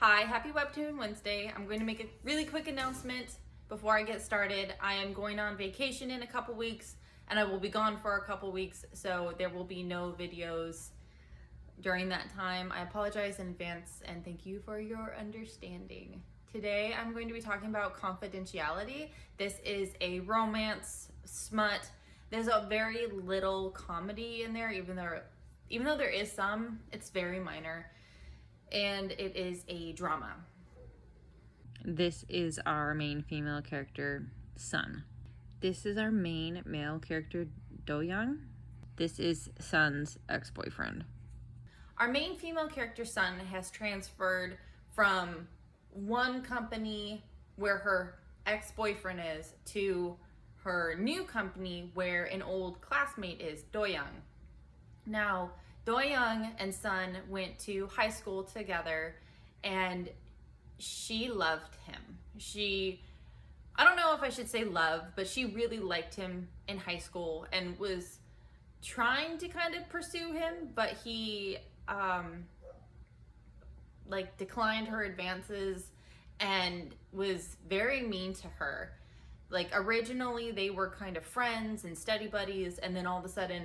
Hi, happy Webtoon Wednesday. I'm going to make a really quick announcement before I get started. I am going on vacation in a couple weeks and I will be gone for a couple weeks, so there will be no videos during that time. I apologize in advance and thank you for your understanding. Today I'm going to be talking about Confidentiality. This is a romance smut. There's a very little comedy in there, even though there is some, it's very minor. And it is a drama. This is our main female character, Sun. This is our main male character, Do-young. This is Sun's ex-boyfriend. Our main female character, Sun, has transferred from one company where her ex-boyfriend is to her new company where an old classmate is, Do-young. Now, Do-young and Sun went to high school together and she loved him. I don't know if I should say love, but she really liked him in high school and was trying to kind of pursue him, but he declined her advances and was very mean to her. Like, originally they were kind of friends and study buddies, and then all of a sudden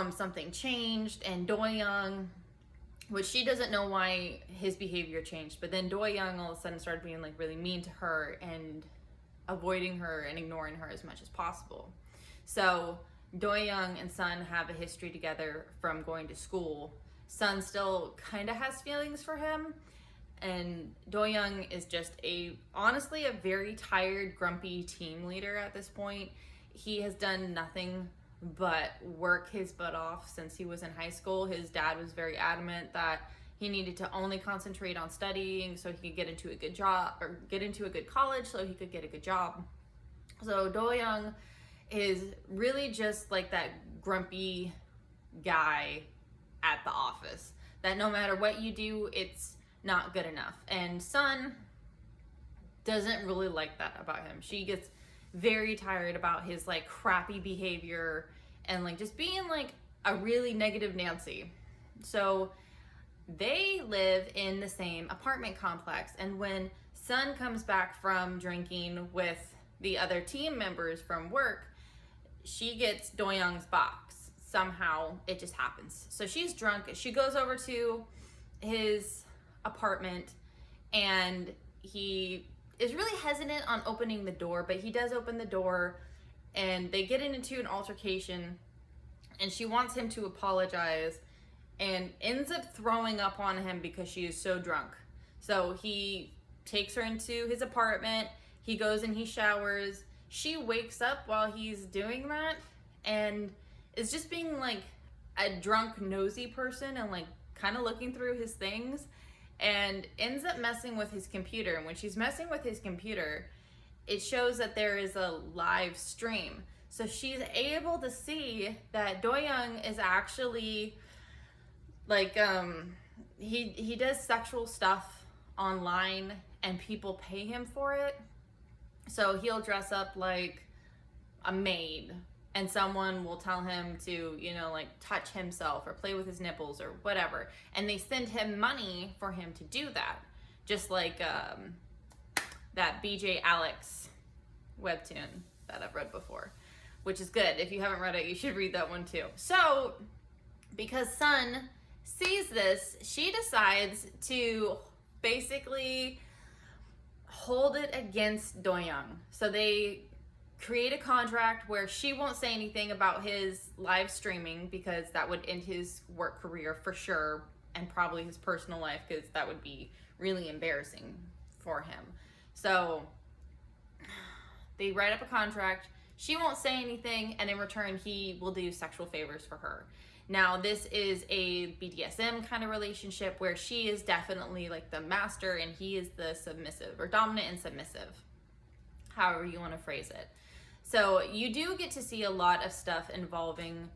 something changed, and Do-young, which she doesn't know why his behavior changed, but then Do-young all of a sudden started being like really mean to her and avoiding her and ignoring her as much as possible. So Do-young and Sun have a history together from going to school. Sun still kind of has feelings for him, and Do-young is just honestly a very tired, grumpy team leader at this point. He has done nothing but work his butt off since he was in high school. His dad was very adamant that he needed to only concentrate on studying so he could get into a good job, or get into a good college so he could get a good job. So Do-young is really just like that grumpy guy at the office that no matter what you do, it's not good enough. And Sun doesn't really like that about him. She gets very tired about his like crappy behavior and like just being like a really negative Nancy. So they live in the same apartment complex, and when Sun comes back from drinking with the other team members from work, she gets Do-young's box. Somehow it just happens. So she's drunk, she goes over to his apartment and he is really hesitant on opening the door, but he does open the door and they get into an altercation, and she wants him to apologize and ends up throwing up on him because she is so drunk. So he takes her into his apartment, he goes and he showers. She wakes up while he's doing that and is just being like a drunk, nosy person and like kind of looking through his things, and ends up messing with his computer. And when she's messing with his computer, it shows that there is a live stream. So she's able to see that Do-young is actually like, he does sexual stuff online and people pay him for it. So he'll dress up like a maid and someone will tell him to, like touch himself or play with his nipples or whatever. And they send him money for him to do that. Just like that BJ Alex webtoon that I've read before, which is good. If you haven't read it, you should read that one too. So because Sun sees this, she decides to basically hold it against Do-young. So they create a contract where she won't say anything about his live streaming because that would end his work career for sure, and probably his personal life because that would be really embarrassing for him. So they write up a contract, she won't say anything, and in return he will do sexual favors for her. Now this is a BDSM kind of relationship where she is definitely like the master and he is the submissive, or dominant and submissive, however you want to phrase it. So you do get to see a lot of stuff involving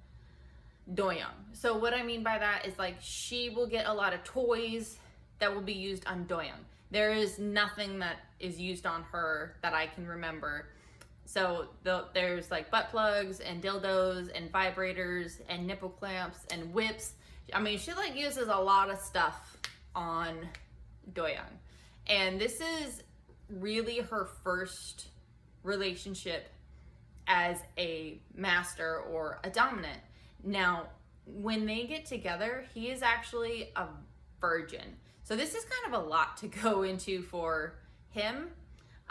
Do-young. So what I mean by that is like she will get a lot of toys that will be used on Do-young. There is nothing that is used on her that I can remember. So there's like butt plugs and dildos and vibrators and nipple clamps and whips. I mean, she like uses a lot of stuff on Doyoung. And this is really her first relationship as a master or a dominant. Now, when they get together, he is actually a virgin. So this is kind of a lot to go into for him.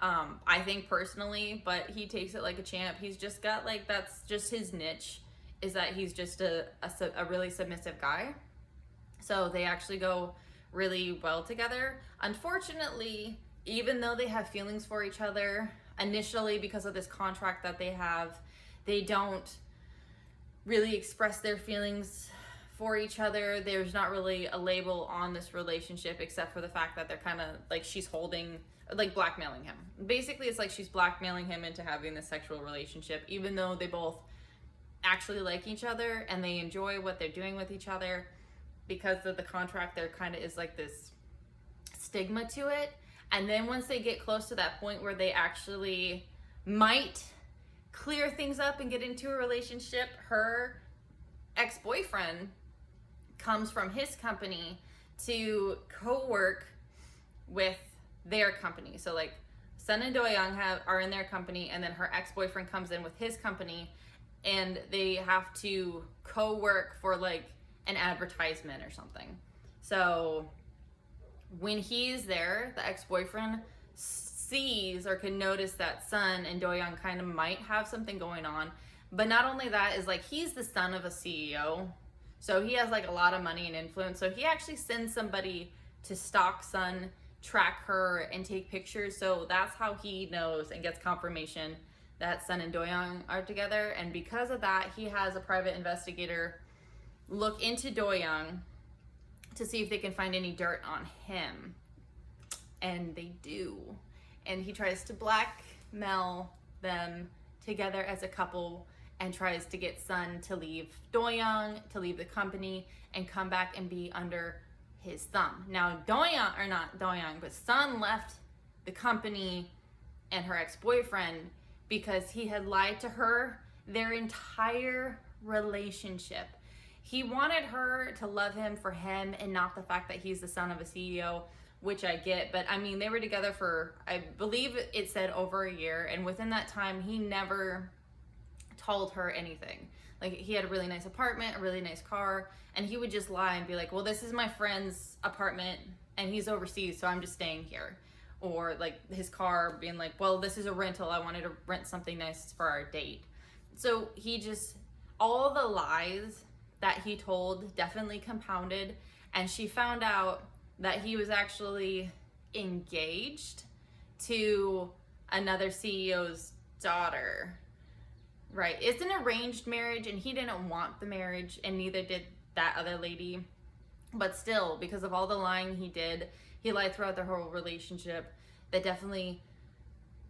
I think personally, but he takes it like a champ. He's just got like, that's just his niche, is that he's just a really submissive guy. So they actually go really well together. Unfortunately, even though they have feelings for each other, initially because of this contract that they have, they don't really express their feelings for each other. There's not really a label on this relationship except for the fact that they're kind of like, she's holding, like blackmailing him. Basically, it's like she's blackmailing him into having this sexual relationship, even though they both actually like each other and they enjoy what they're doing with each other. Because of the contract, there kind of is like this stigma to it. And then once they get close to that point where they actually might clear things up and get into a relationship, her ex-boyfriend comes from his company to co-work with their company. So like Sun and Doyoung are in their company, and then her ex-boyfriend comes in with his company, and they have to co-work for like an advertisement or something. So when he's there, the ex-boyfriend sees or can notice that Sun and Doyoung kind of might have something going on. But not only that, is like he's the son of a CEO, so he has like a lot of money and influence. So he actually sends somebody to stalk Sun, track her, and take pictures. So that's how he knows and gets confirmation that Sun and Doyoung are together. And because of that, he has a private investigator look into Doyoung to see if they can find any dirt on him. And they do. And he tries to blackmail them together as a couple and tries to get Sun to leave Doyoung, to leave the company, and come back and be under his thumb. Now, Doyoung, or not Doyoung, but Sun left the company and her ex-boyfriend because he had lied to her their entire relationship. He wanted her to love him for him and not the fact that he's the son of a CEO, which I get. But I mean, they were together for, I believe it said over a year. And within that time, he never told her anything. Like, he had a really nice apartment, a really nice car, and he would just lie and be like, well, this is my friend's apartment and he's overseas, so I'm just staying here. Or like his car being like, well, this is a rental, I wanted to rent something nice for our date. So he just, all the lies that he told definitely compounded, and she found out that he was actually engaged to another CEO's daughter. Right, it's an arranged marriage, and he didn't want the marriage, and neither did that other lady. But still, because of all the lying he did, he lied throughout their whole relationship. That definitely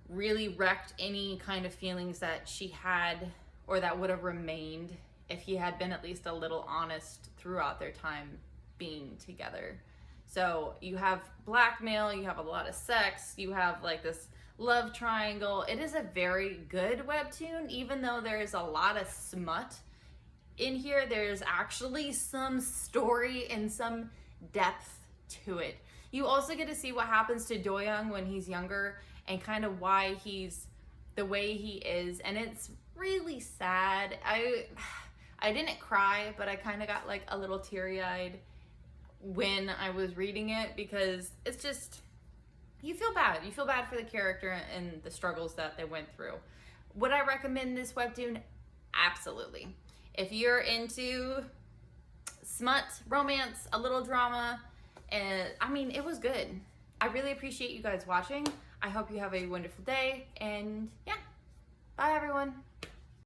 really wrecked any kind of feelings that she had, or that would have remained if he had been at least a little honest throughout their time being together. So you have blackmail, you have a lot of sex, you have like this love triangle. It is a very good webtoon, even though there's a lot of smut in here. There's actually some story and some depth to it. You also get to see what happens to Doyoung when he's younger and kind of why he's the way he is, and it's really sad. I didn't cry, but I kind of got like a little teary-eyed when I was reading it, because it's just, you feel bad. You feel bad for the character and the struggles that they went through. Would I recommend this webtoon? Absolutely. If you're into smut, romance, a little drama, and I mean, it was good. I really appreciate you guys watching. I hope you have a wonderful day, and yeah, bye everyone.